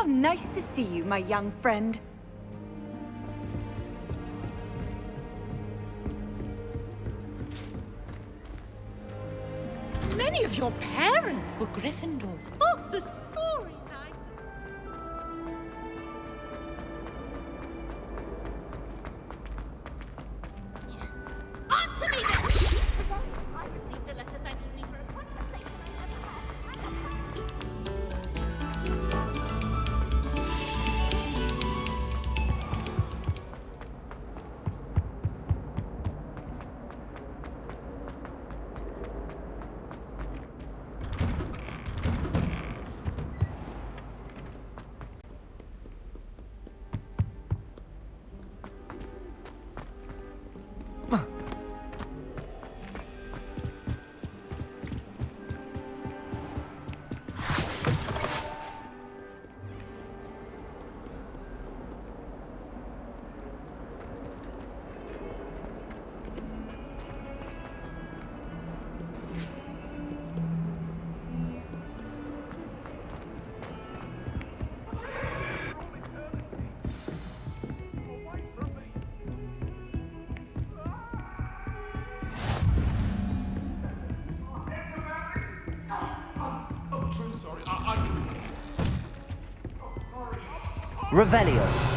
How nice to see you, my young friend. Many of your parents were Gryffindors. Oh, the stories Answer me then! I received a letter thanking me for a conversation I never had. Revelio.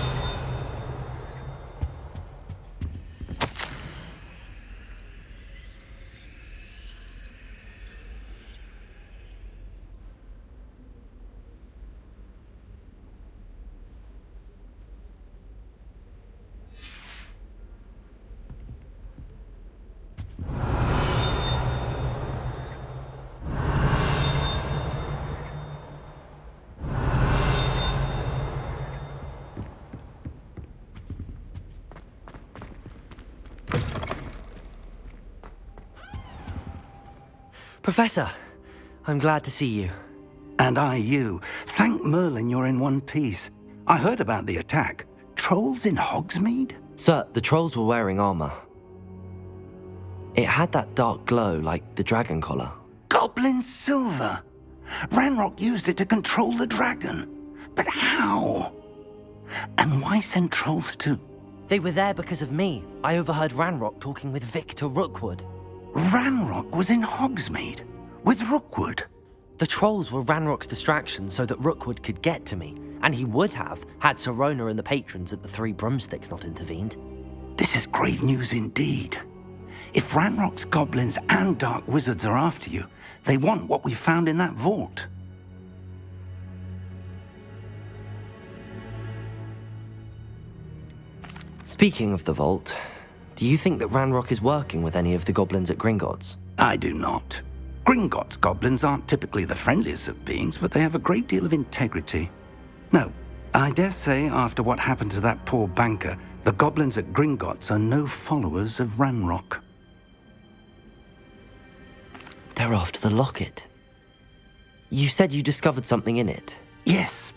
Professor, I'm glad to see you. And I you. Thank Merlin you're in one piece. I heard about the attack. Trolls in Hogsmeade? Sir, the trolls were wearing armor. It had that dark glow like the dragon collar. Goblin silver! Ranrock used it to control the dragon. But how? And why send trolls too? They were there because of me. I overheard Ranrock talking with Victor Rookwood. Ranrock was in Hogsmeade? With Rookwood? The trolls were Ranrock's distraction so that Rookwood could get to me, and he would have had Sirona and the patrons at the Three Broomsticks not intervened. This is grave news indeed. If Ranrock's goblins and dark wizards are after you, they want what we found in that vault. Speaking of the vault, do you think that Ranrock is working with any of the goblins at Gringotts? I do not. Gringotts goblins aren't typically the friendliest of beings, but they have a great deal of integrity. No, I dare say after what happened to that poor banker, the goblins at Gringotts are no followers of Ranrock. They're after the locket. You said you discovered something in it. Yes.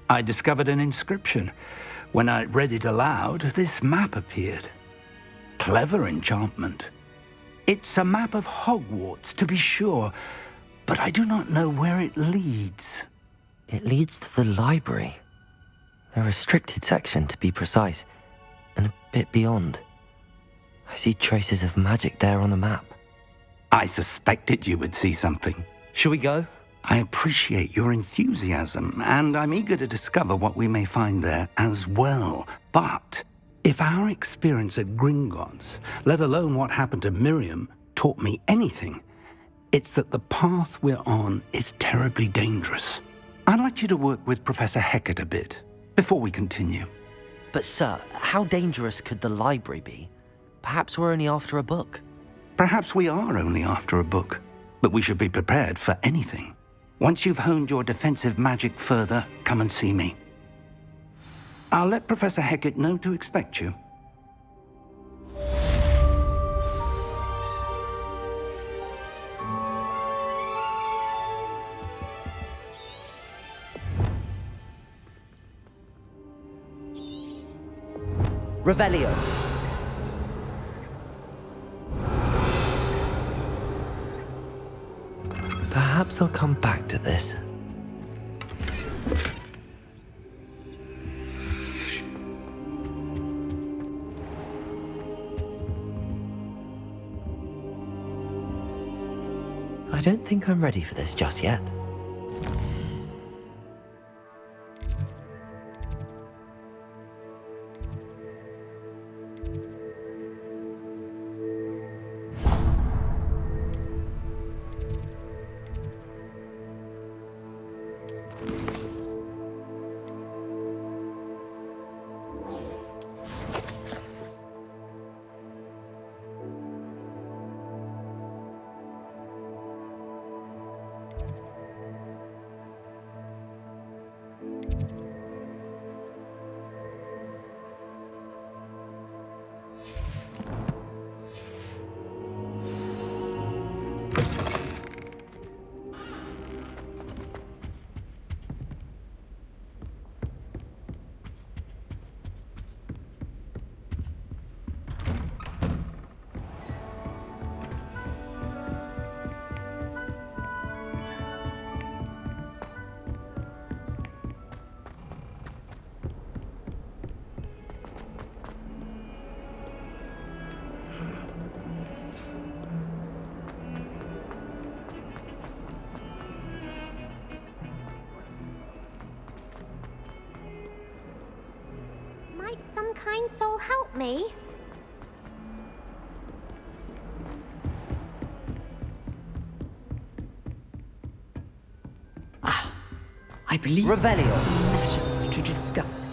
I discovered an inscription. When I read it aloud, this map appeared. Clever enchantment. It's a map of Hogwarts, to be sure, but I do not know where it leads. It leads to the library. A restricted section, to be precise, and a bit beyond. I see traces of magic there on the map. I suspected you would see something. Shall we go? I appreciate your enthusiasm, and I'm eager to discover what we may find there as well. But if our experience at Gringotts, let alone what happened to Miriam, taught me anything, it's that the path we're on is terribly dangerous. I'd like you to work with Professor Hecat a bit before we continue. But sir, how dangerous could the library be? Perhaps we're only after a book. Perhaps we are only after a book, but we should be prepared for anything. Once you've honed your defensive magic further, come and see me. I'll let Professor Hecat know to expect you. Revelio. Perhaps I'll come back to this. I don't think I'm ready for this just yet. Might some kind soul help me? I believe Revelio. matters to discuss.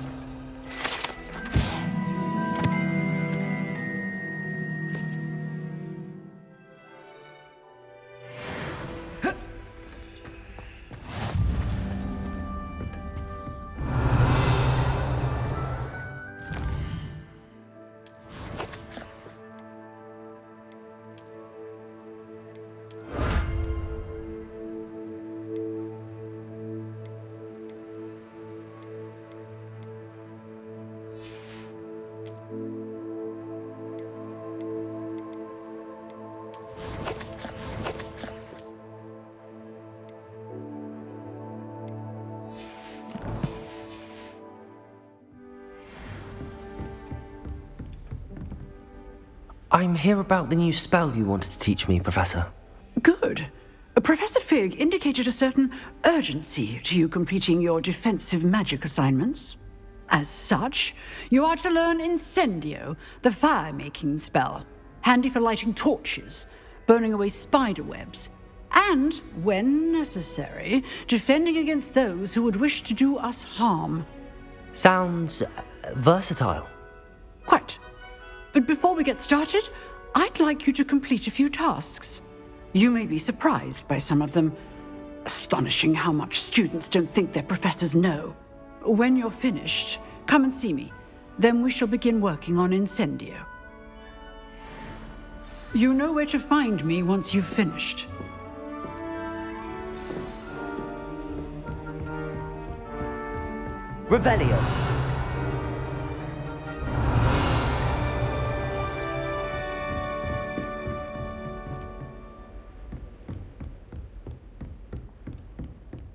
I'm here about the new spell you wanted to teach me, Professor. Good. Professor Fig indicated a certain urgency to you completing your defensive magic assignments. As such, you are to learn Incendio, the fire-making spell, handy for lighting torches, burning away spider webs, and, when necessary, defending against those who would wish to do us harm. Sounds versatile. Quite. But before we get started, I'd like you to complete a few tasks. You may be surprised by some of them. Astonishing how much students don't think their professors know. When you're finished, come and see me. Then we shall begin working on Incendio. You know where to find me once you've finished. Revelio.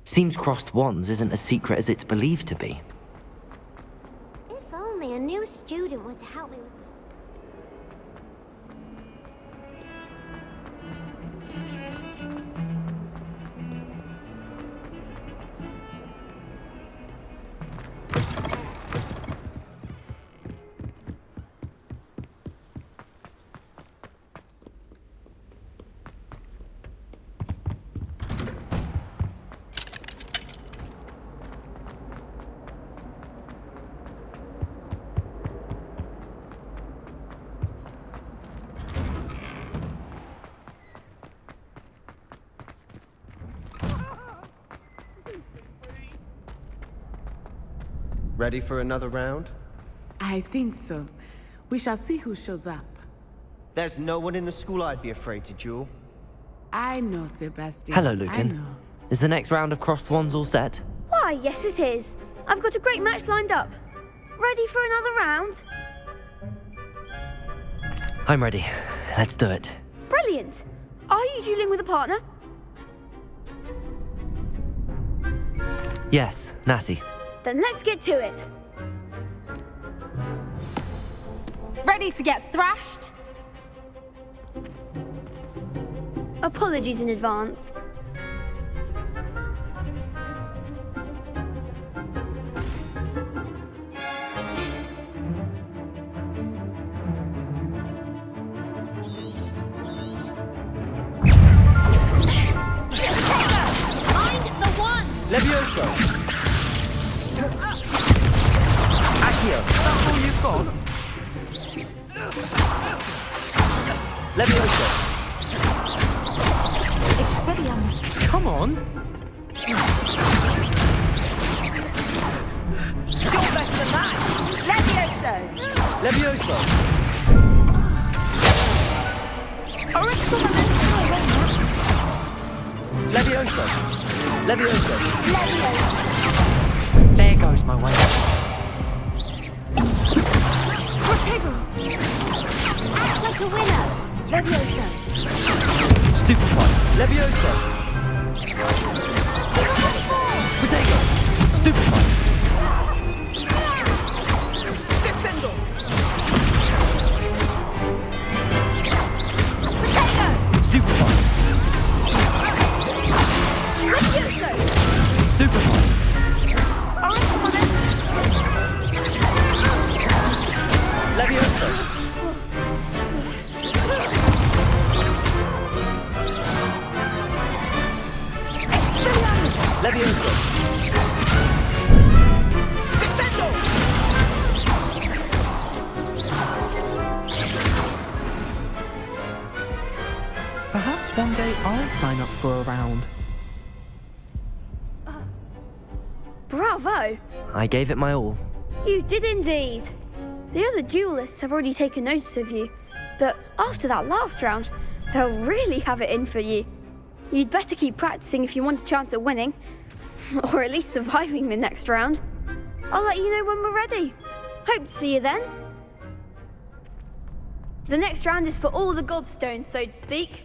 Seems crossed wands isn't as secret as it's believed to be. If only a new student were to help me with this. Ready for another round? I think so. We shall see who shows up. There's no one in the school I'd be afraid to duel. I know, Sebastian. Hello, I Lucan. know. Is the next round of crossed wands all set? Why, yes it is. I've got a great match lined up. Ready for another round? I'm ready. Let's do it. Brilliant. Are you dueling with a partner? Yes, Natty. Then let's get to it. Ready to get thrashed? Apologies in advance. Mind the one! Levioso! Accio! That's all you've got? Levioso! Expelliarmus. Come on. You're better than that! Levioso. Levioso! Levioso! Levioso! There goes my way. Act like a winner! Levioso. Stupefy. Levioso! Potato. Stupefy. Descendo! Stupefy. Stupefy. Levioso! Levioso! Descendo! Perhaps one day I'll sign up for a round. Bravo! I gave it my all. You did indeed. The other duelists have already taken notice of you, but after that last round, they'll really have it in for you. You'd better keep practicing if you want a chance at winning, or at least surviving the next round. I'll let you know when we're ready. Hope to see you then. The next round is for all the gobstones, so to speak.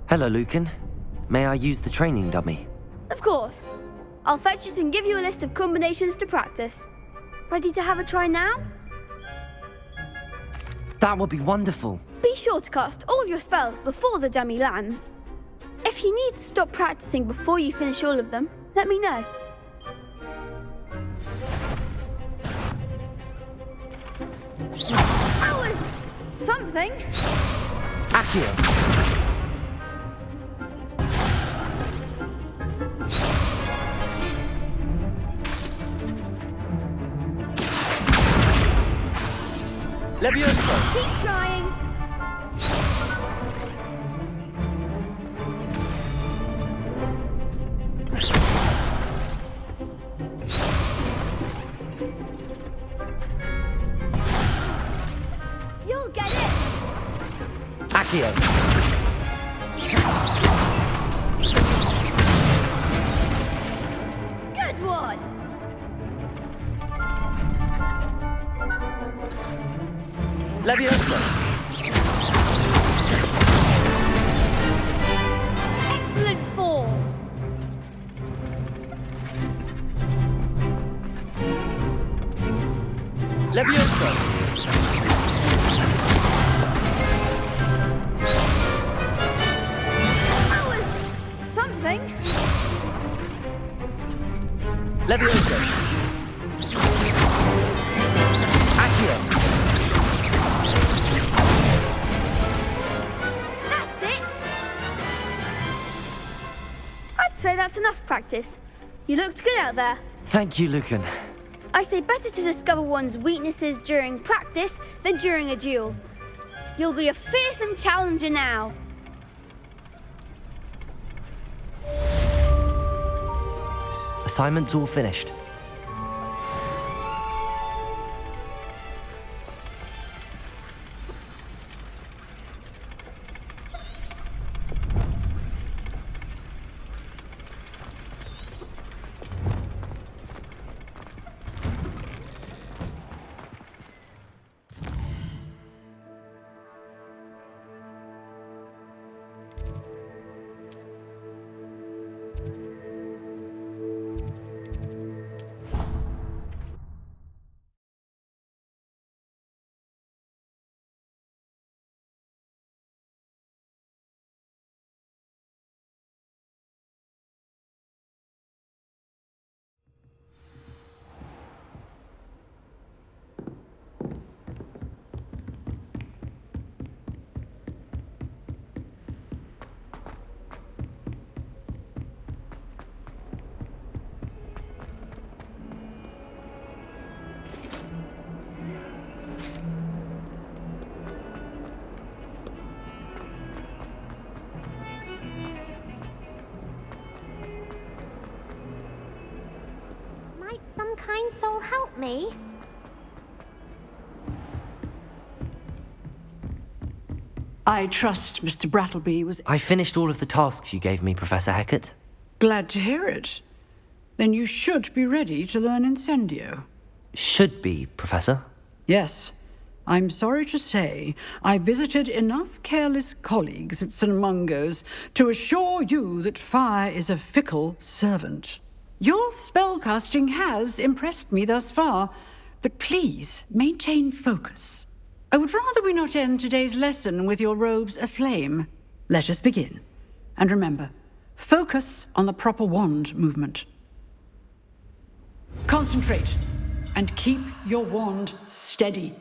Hello, Lucan. May I use the training dummy? Of course. I'll fetch it and give you a list of combinations to practice. Ready to have a try now? That would be wonderful. Be sure to cast all your spells before the dummy lands. If you need to stop practicing before you finish all of them, let me know. That was something. Accio. Levioso! Keep trying. You'll get it. Accio. Good one. Levioso! Excellent fall. Levioso! That was something. Levioso! Accio! That's it. I'd say that's enough practice. You looked good out there. Thank you, Lucan. I say better to discover one's weaknesses during practice than during a duel. You'll be a fearsome challenger now. Assignment's all finished. Might some kind soul help me? I trust Mr. Brattleby was I finished all of the tasks you gave me, Professor Hecat. glad to hear it. Then you should be ready to learn Incendio. Should be, Professor. Yes. I'm sorry to say, I visited enough careless colleagues at St. Mungo's to assure you that fire is a fickle servant. Your spellcasting has impressed me thus far, but please maintain focus. I would rather we not end today's lesson with your robes aflame. Let us begin. And remember, focus on the proper wand movement. Concentrate and keep your wand steady.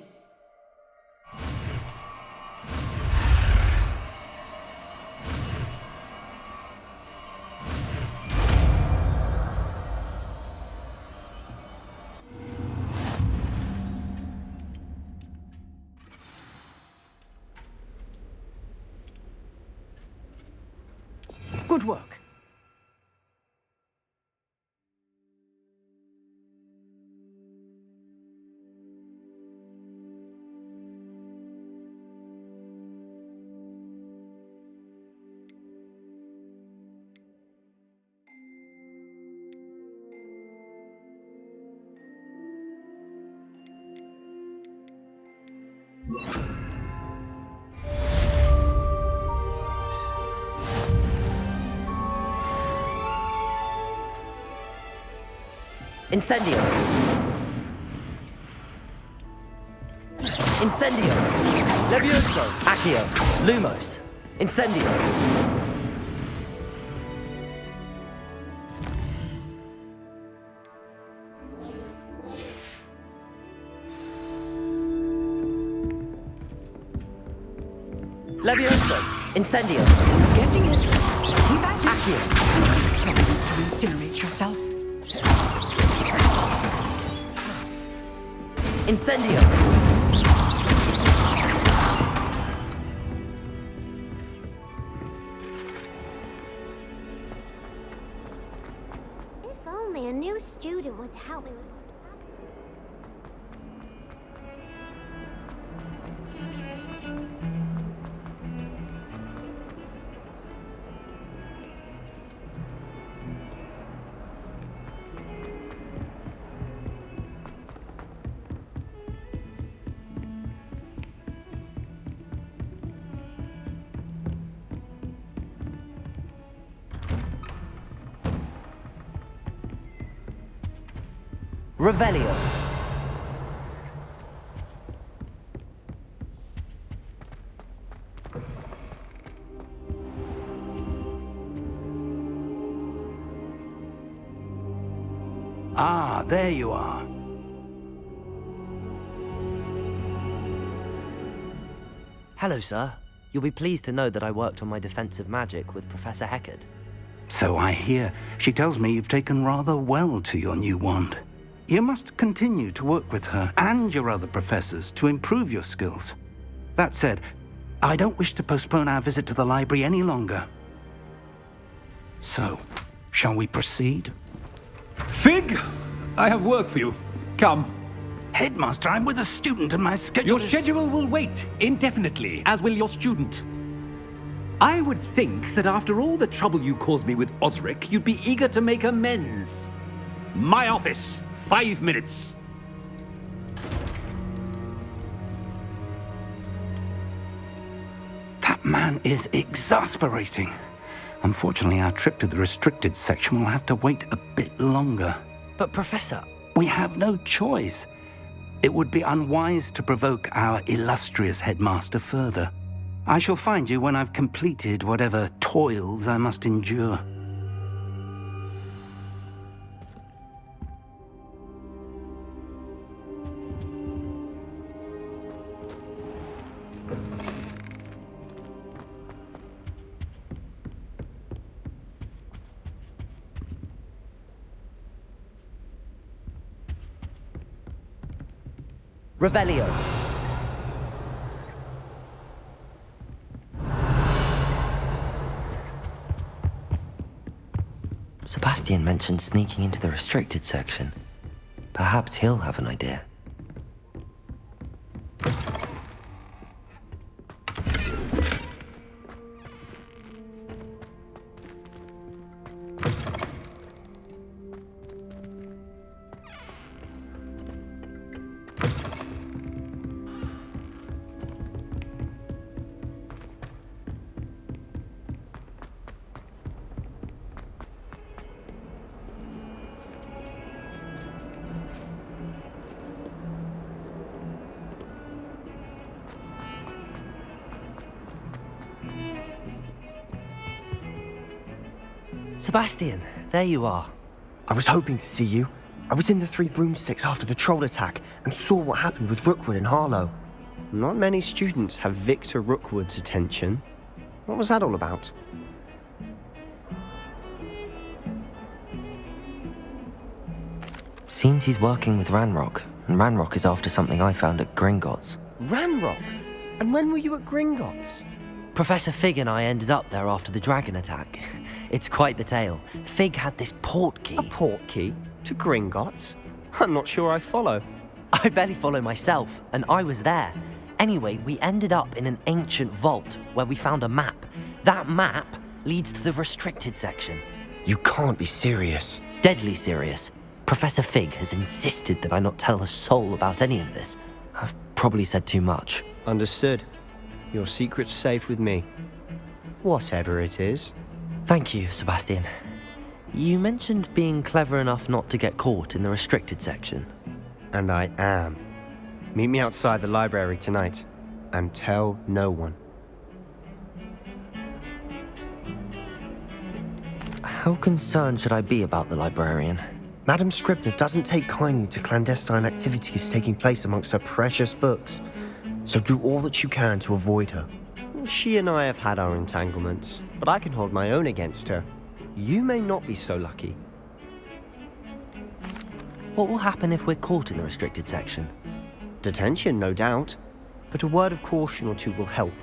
Good work. Incendio! Incendio! Levioso! Accio! Lumos! Incendio! Levioso! Incendio! Getting it. Keep at it. Accio! Trying to incinerate yourself. Incendio! only a new student were to help me with my Revelio. Ah, there you are. Hello, sir. You'll be pleased to know that I worked on my defensive magic with Professor Heckard. So I hear. She tells me you've taken rather well to your new wand. You must continue to work with her and your other professors to improve your skills. That said, I don't wish to postpone our visit to the library any longer. So, shall we proceed? Fig! I have work for you. Come. Headmaster, I'm with a student and my schedule Your schedule will wait indefinitely, as will your student. I would think that after all the trouble you caused me with Osric, you'd be eager to make amends. My office, 5 minutes. That man is exasperating. Unfortunately, our trip to the restricted section will have to wait a bit longer. But, Professor... We have no choice. It would be unwise to provoke our illustrious headmaster further. I shall find you when I've completed whatever toils I must endure. Revelio. Sebastian mentioned sneaking into the restricted section. Perhaps he'll have an idea. Sebastian, there you are. I was hoping to see you. I was in the Three Broomsticks after the troll attack and saw what happened with Rookwood and Harlow. Not many students have Victor Rookwood's attention. What was that all about? Seems he's working with Ranrock, and Ranrock is after something I found at Gringotts. Ranrock? And when were you at Gringotts? Professor Fig and I ended up there after the dragon attack. It's quite the tale. Fig had this port key. A port key? To Gringotts? I'm not sure I follow. I barely follow myself, and I was there. Anyway, we ended up in an ancient vault where we found a map. That map leads to the restricted section. You can't be serious. Deadly serious. Professor Fig has insisted that I not tell a soul about any of this. I've probably said too much. Understood. Your secret's safe with me. Whatever it is. Thank you, Sebastian. You mentioned being clever enough not to get caught in the restricted section. And I am. Meet me outside the library tonight, and tell no one. How concerned should I be about the librarian? Madam Scribner doesn't take kindly to clandestine activities taking place amongst her precious books. So do all that you can to avoid her. She and I have had our entanglements, but I can hold my own against her. You may not be so lucky. What will happen if we're caught in the restricted section? Detention, no doubt. But a word of caution or two will help.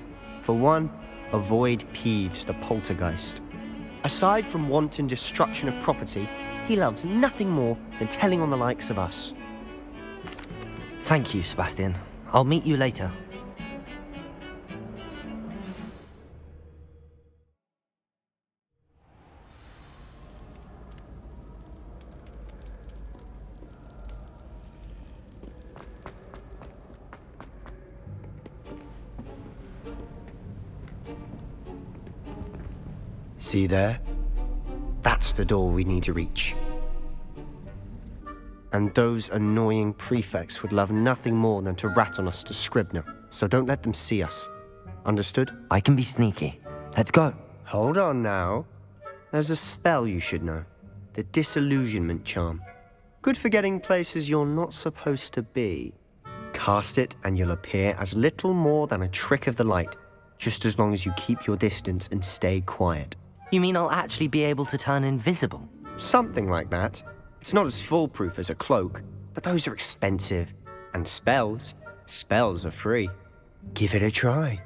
For one, avoid Peeves the poltergeist. Aside from wanton destruction of property, he loves nothing more than telling on the likes of us. Thank you, Sebastian. I'll meet you later. See there? That's the door we need to reach. And those annoying prefects would love nothing more than to rat on us to Scribner, so don't let them see us. Understood? I can be sneaky. Let's go. Hold on now. There's a spell you should know. The Disillusionment Charm. Good for getting places you're not supposed to be. Cast it and you'll appear as little more than a trick of the light, just as long as you keep your distance and stay quiet. You mean I'll actually be able to turn invisible? Something like that. It's not as foolproof as a cloak, but those are expensive. And spells are free. Give it a try.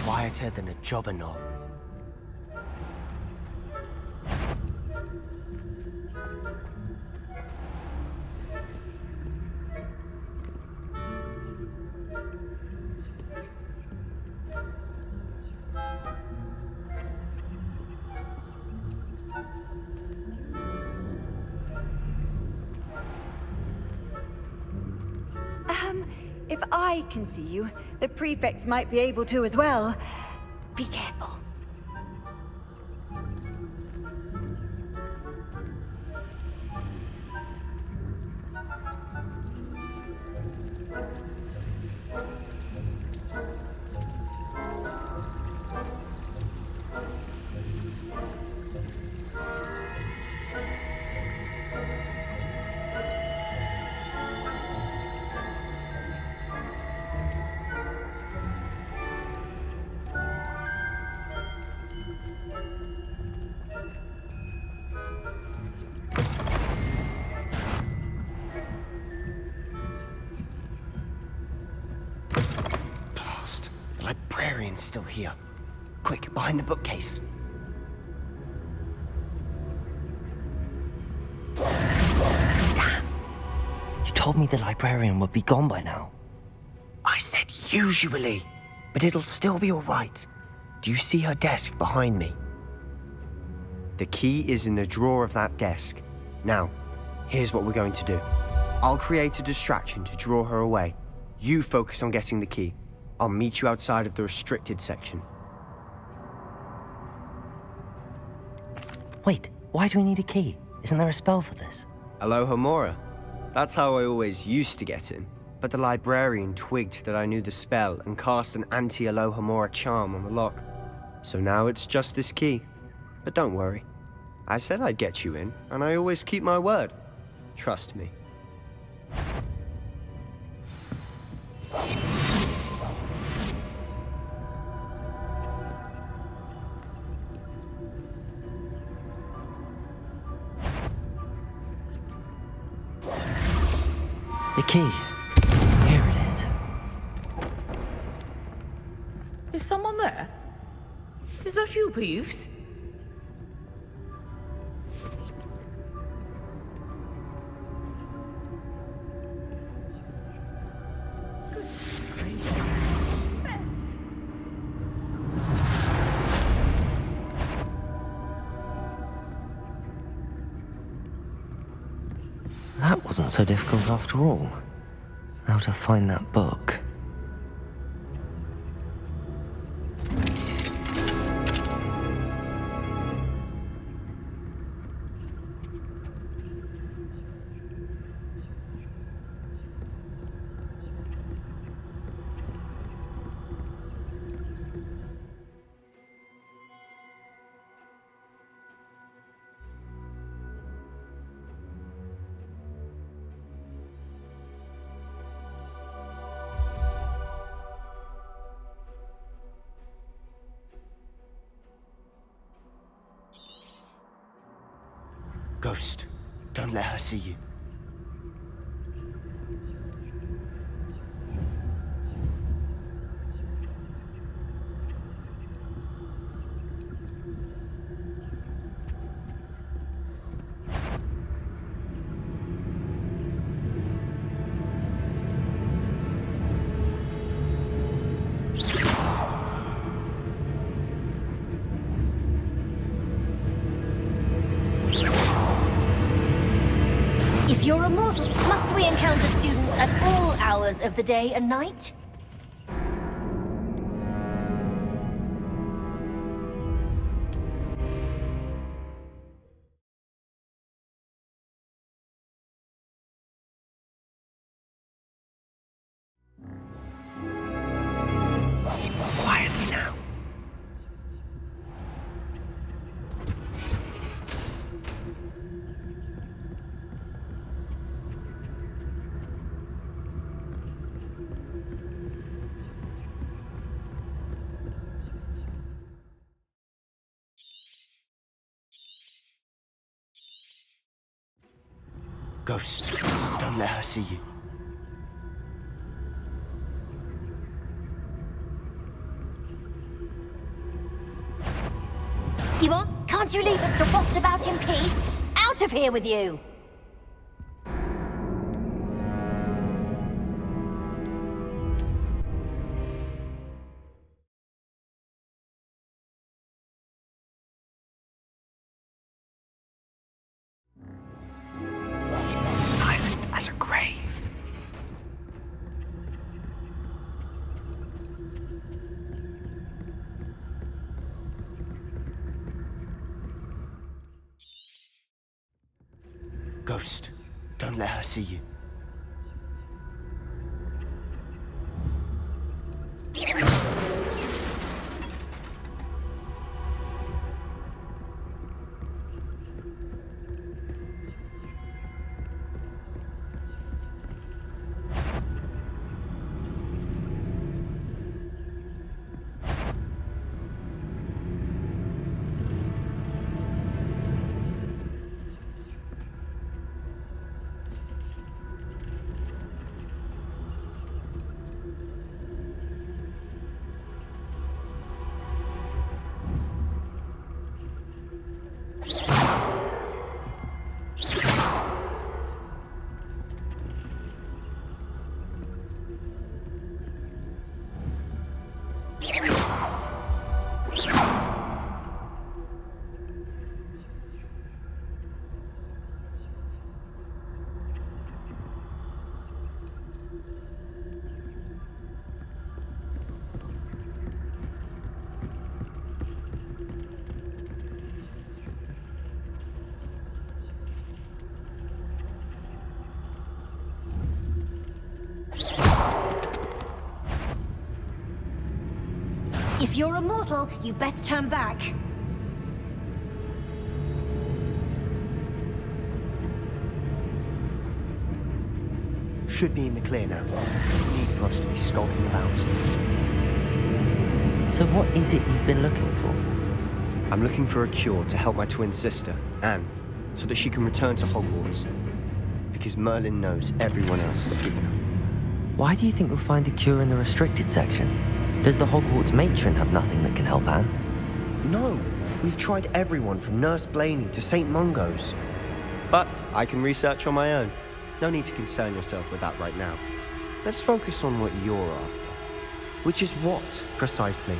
Quieter than a jobberknoll. If I can see you, the prefects might be able to as well. Be careful. The librarian's still here. Quick, behind the bookcase. Damn! You told me the librarian would be gone by now. I said usually, but it'll still be all right. Do you see her desk behind me? The key is in the drawer of that desk. Now, here's what we're going to do. I'll create a distraction to draw her away. You focus on getting the key. I'll meet you outside of the restricted section. Wait, why do we need a key? Isn't there a spell for this? Alohomora. That's how I always used to get in. But the librarian twigged that I knew the spell and cast an anti-Alohomora charm on the lock. So now it's just this key. But don't worry. I said I'd get you in, and I always keep my word. Trust me. The key. Here it is. Is someone there? Is that you, Peeves? That wasn't so difficult after all. Now to find that book. Ghost, don't let her see you. If you're a mortal, must we encounter students at all hours of the day and night? Quietly now. Ghost, don't let her see you. Yvonne, can't you leave us to rot about in peace? Out of here with you! Silent as a grave. Ghost, don't let her see you. If you're a mortal, you best turn back. Should be in the clear now. There's need for us to be skulking about. So what is it you've been looking for? I'm looking for a cure to help my twin sister, Anne, so that she can return to Hogwarts. because Merlin knows everyone else is giving up. Why do you think we'll find a cure in the restricted section? Does the Hogwarts matron have nothing that can help Anne? No, we've tried everyone from Nurse Blaney to St. Mungo's. But I can research on my own. No need to concern yourself with that right now. Let's focus on what you're after. Which is what, precisely?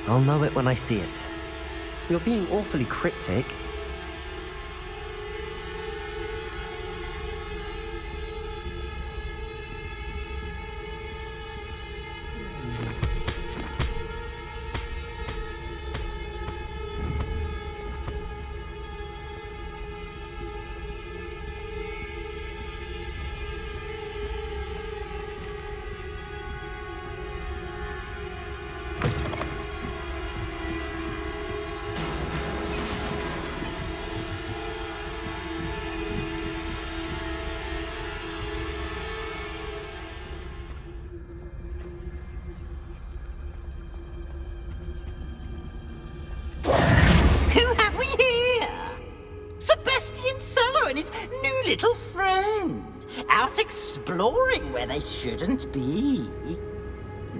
I'll know it when I see it. You're being awfully cryptic. Who have we here? Sebastian Sallow and his new little friend. Out exploring where they shouldn't be.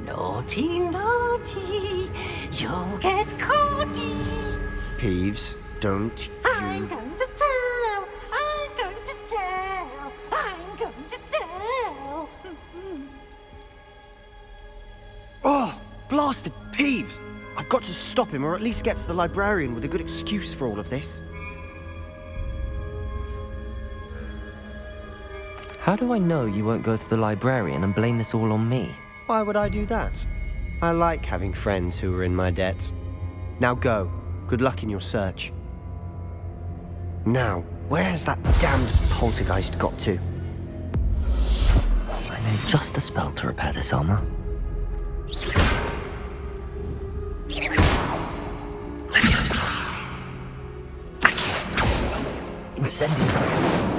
Naughty, naughty. You'll get caughty. Peeves, don't you... I'm going to tell. I'm going to tell. I'm going to tell. Oh, blasted Peeves! I've got to stop him, or at least get to the librarian with a good excuse for all of this. How do I know you won't go to the librarian and blame this all on me? Why would I do that? I like having friends who are in my debt. Now go. Good luck in your search. Now, where has that damned poltergeist got to? I know just the spell to repair this armor. Leviosa. Incendio.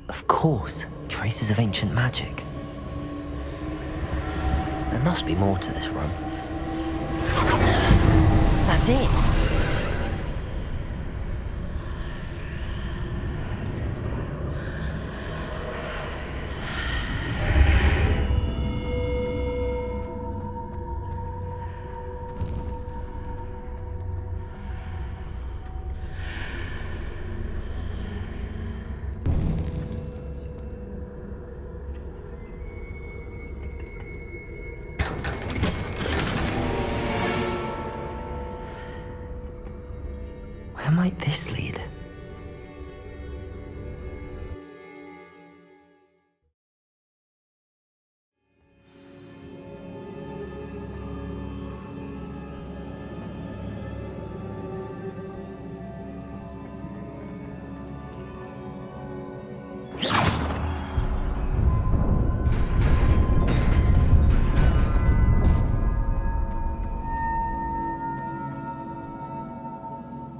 Of course, traces of ancient magic. There must be more to this room. That's it! Where might this lead?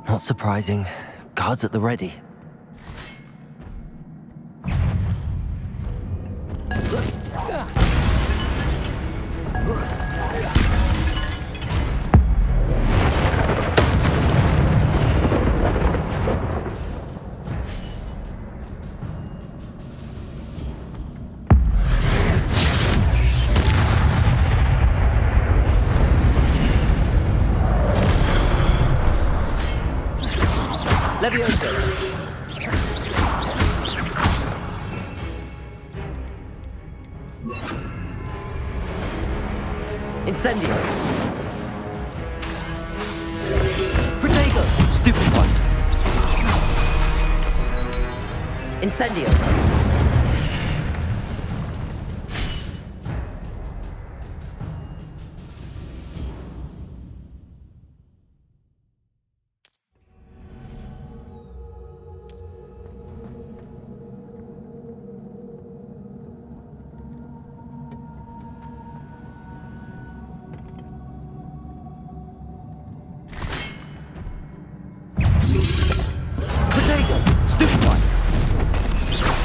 Not surprising. Guards at the ready. Leviosa! Incendio! Protego! Incendio!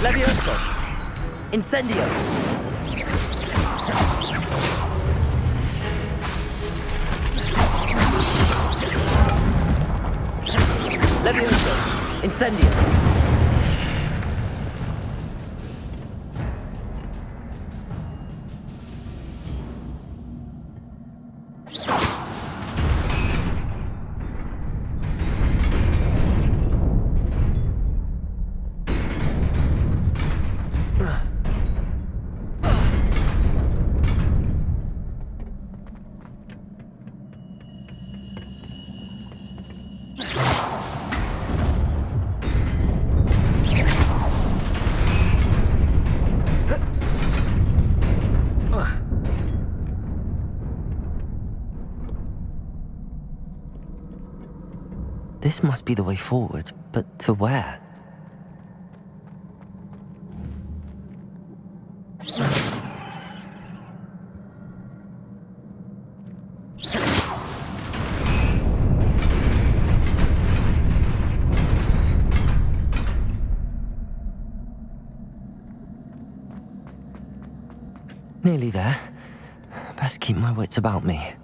Levioso! Incendio! Levioso! Incendio! This must be the way forward, but to where? Nearly there. Best keep my wits about me.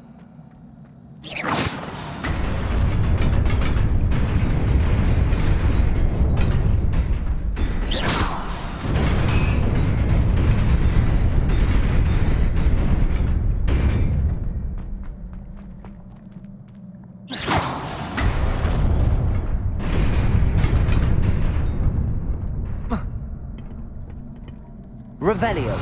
Revelio.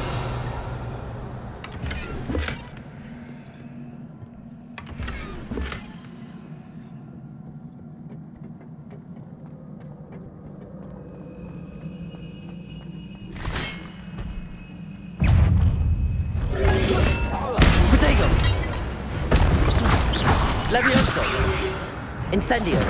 Protego. Levioso. Incendio.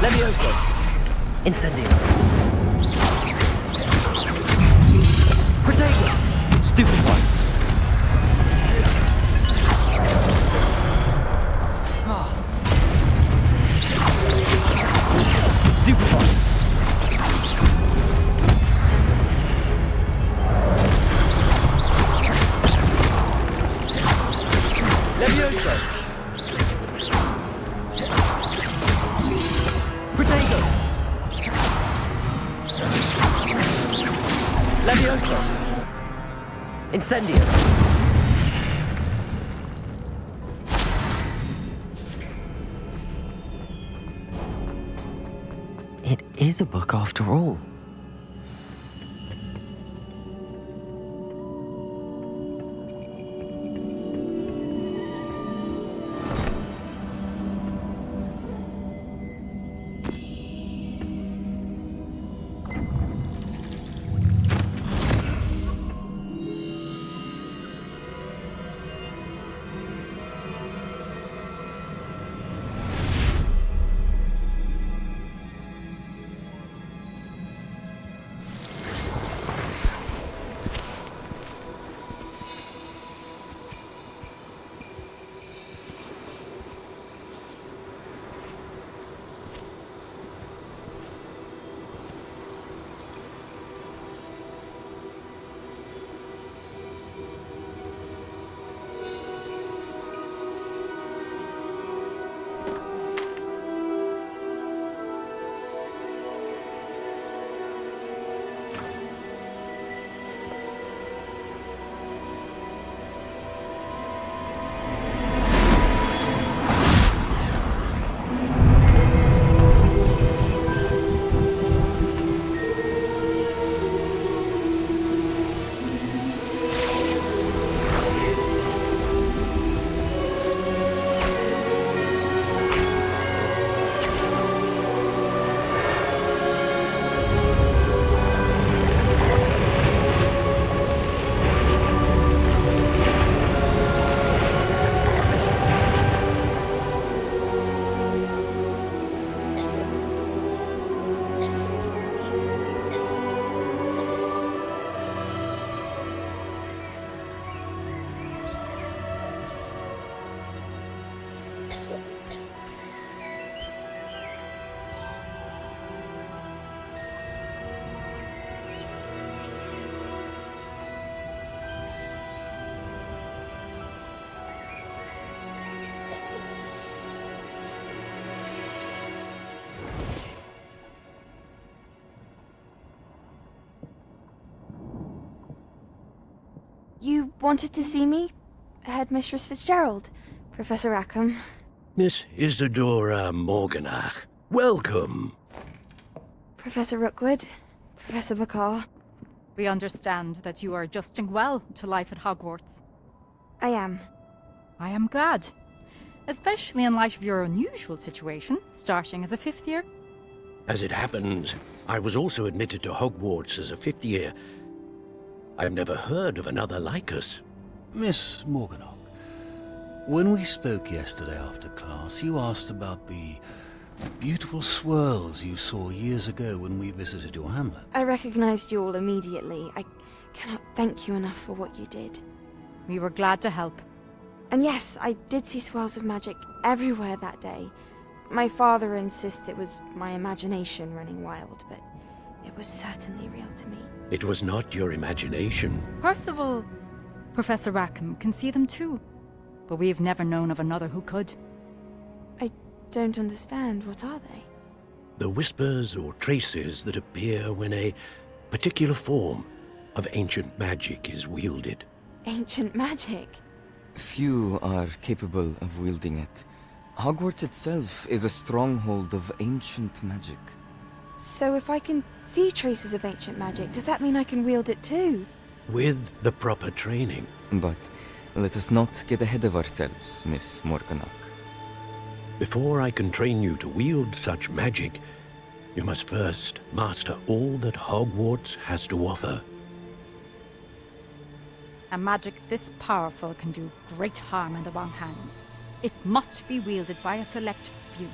Levioso. Incendio. Protego. Stupid one. Stupid one. Levioso. Protego. Levioso. Incendio. It is a book after all. You wanted to see me? Headmistress Fitzgerald, Professor Rackham. Miss Isadora Morganach, welcome. Professor Rookwood, Professor McCaw. We understand that you are adjusting well to life at Hogwarts. I am. I am glad. Especially in light of your unusual situation, starting as a 5th year. As it happens, I was also admitted to Hogwarts as a 5th year. I've never heard of another like us. Miss Morganach, when we spoke yesterday after class, you asked about the beautiful swirls you saw years ago when we visited your hamlet. I recognized you all immediately. I cannot thank you enough for what you did. We were glad to help. And yes, I did see swirls of magic everywhere that day. My father insists it was my imagination running wild, but it was certainly real to me. It was not your imagination. Percival, Professor Rackham can see them too. But we've never known of another who could. I don't understand. What are they? The whispers or traces that appear when a particular form of ancient magic is wielded. Ancient magic? Few are capable of wielding it. Hogwarts itself is a stronghold of ancient magic. So if I can see traces of ancient magic, does that mean I can wield it too? With the proper training. But let us not get ahead of ourselves, Miss Morganach. Before I can train you to wield such magic, you must first master all that Hogwarts has to offer. A magic this powerful can do great harm in the wrong hands. It must be wielded by a select few.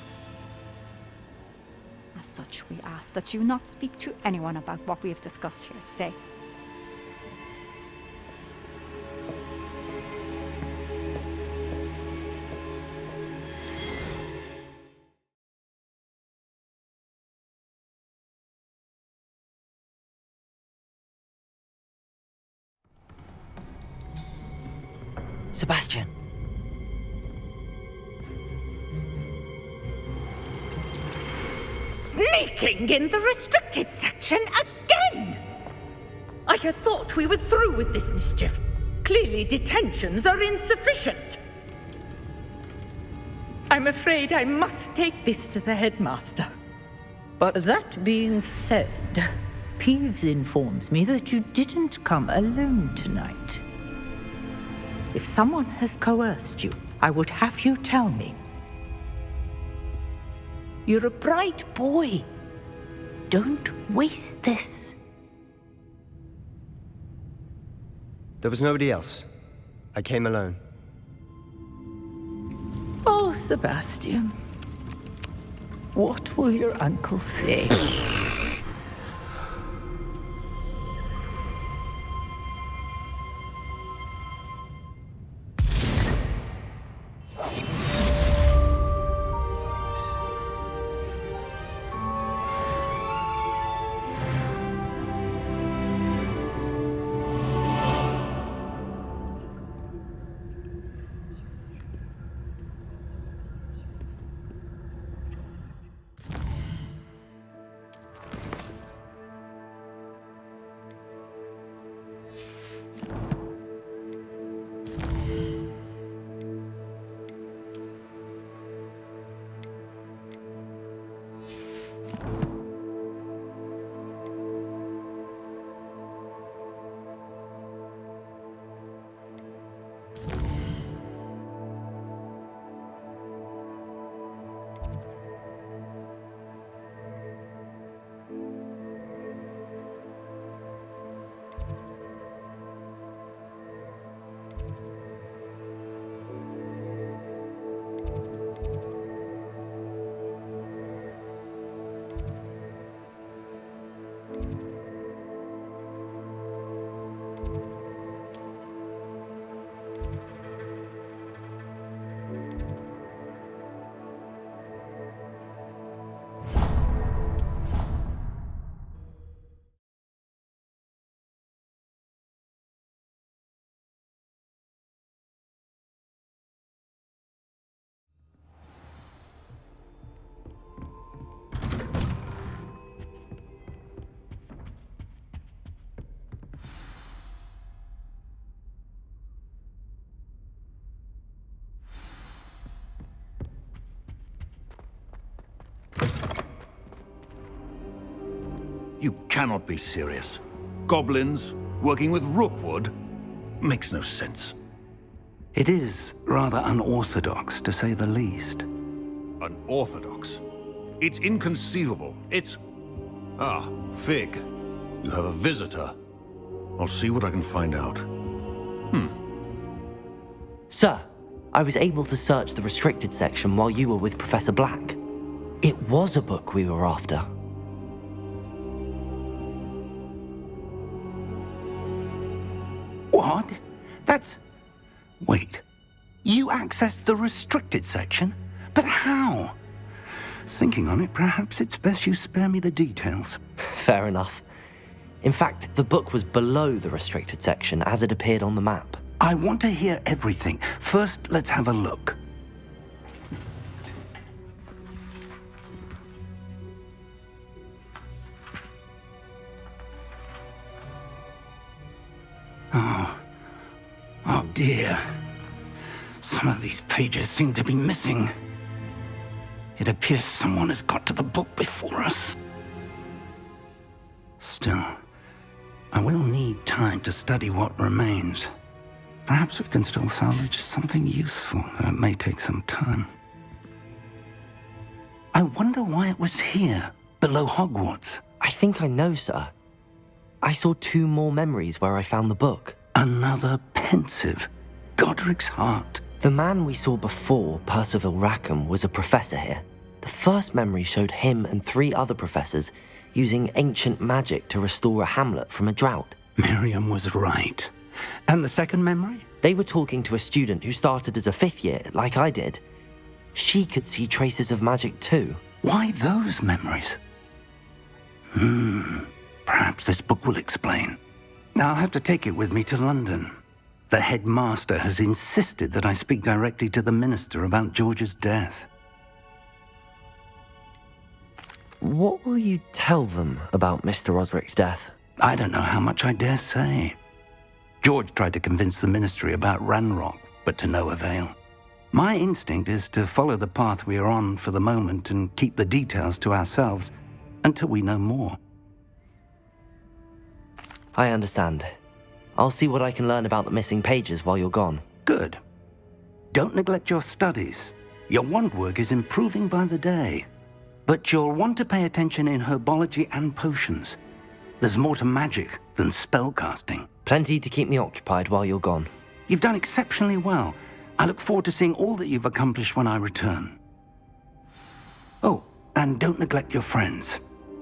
As such, we ask that you not speak to anyone about what we have discussed here today. Sebastian! Sneaking in the restricted section again! I had thought we were through with this mischief. Clearly detentions are insufficient. I'm afraid I must take this to the headmaster. But that being said, Peeves informs me that you didn't come alone tonight. If someone has coerced you, I would have you tell me. You're a bright boy. Don't waste this. There was nobody else. I came alone. Oh, Sebastian. What will your uncle say? You cannot be serious. Goblins working with Rookwood? Makes no sense. It is rather unorthodox, to say the least. Unorthodox? It's inconceivable. It's... Ah, Fig. You have a visitor. I'll see what I can find out. Sir, I was able to search the restricted section while you were with Professor Black. It was a book we were after. What? That's... Wait. You accessed the restricted section? But how? Thinking on it, perhaps it's best you spare me the details. Fair enough. In fact, the book was below the restricted section as it appeared on the map. I want to hear everything. First, let's have a look. Oh dear. Some of these pages seem to be missing. It appears someone has got to the book before us. Still, I will need time to study what remains. Perhaps we can still salvage something useful, though it may take some time. I wonder why it was here, below Hogwarts. I think I know, sir. I saw 2 more memories where I found the book. Another pensive. Godric's heart. The man we saw before, Percival Rackham, was a professor here. The first memory showed him and 3 other professors using ancient magic to restore a hamlet from a drought. Miriam was right. And the second memory? They were talking to a student who started as a 5th year, like I did. She could see traces of magic too. Why those memories? Perhaps this book will explain. I'll have to take it with me to London. The headmaster has insisted that I speak directly to the minister about George's death. What will you tell them about Mr. Osric's death? I don't know how much I dare say. George tried to convince the ministry about Ranrock, but to no avail. My instinct is to follow the path we are on for the moment and keep the details to ourselves until we know more. I understand. I'll see what I can learn about the missing pages while you're gone. Good. Don't neglect your studies. Your wand work is improving by the day. But you'll want to pay attention in herbology and potions. There's more to magic than spellcasting. Plenty to keep me occupied while you're gone. You've done exceptionally well. I look forward to seeing all that you've accomplished when I return. Oh, and don't neglect your friends.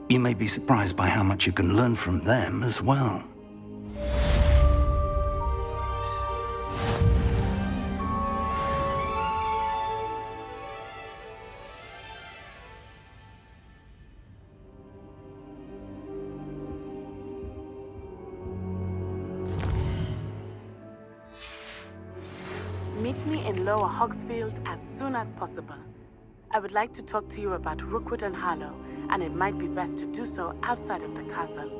You may be surprised by how much you can learn from them as well. Meet me in Lower Hogsfield as soon as possible. I would like to talk to you about Rookwood and Harlow, and it might be best to do so outside of the castle.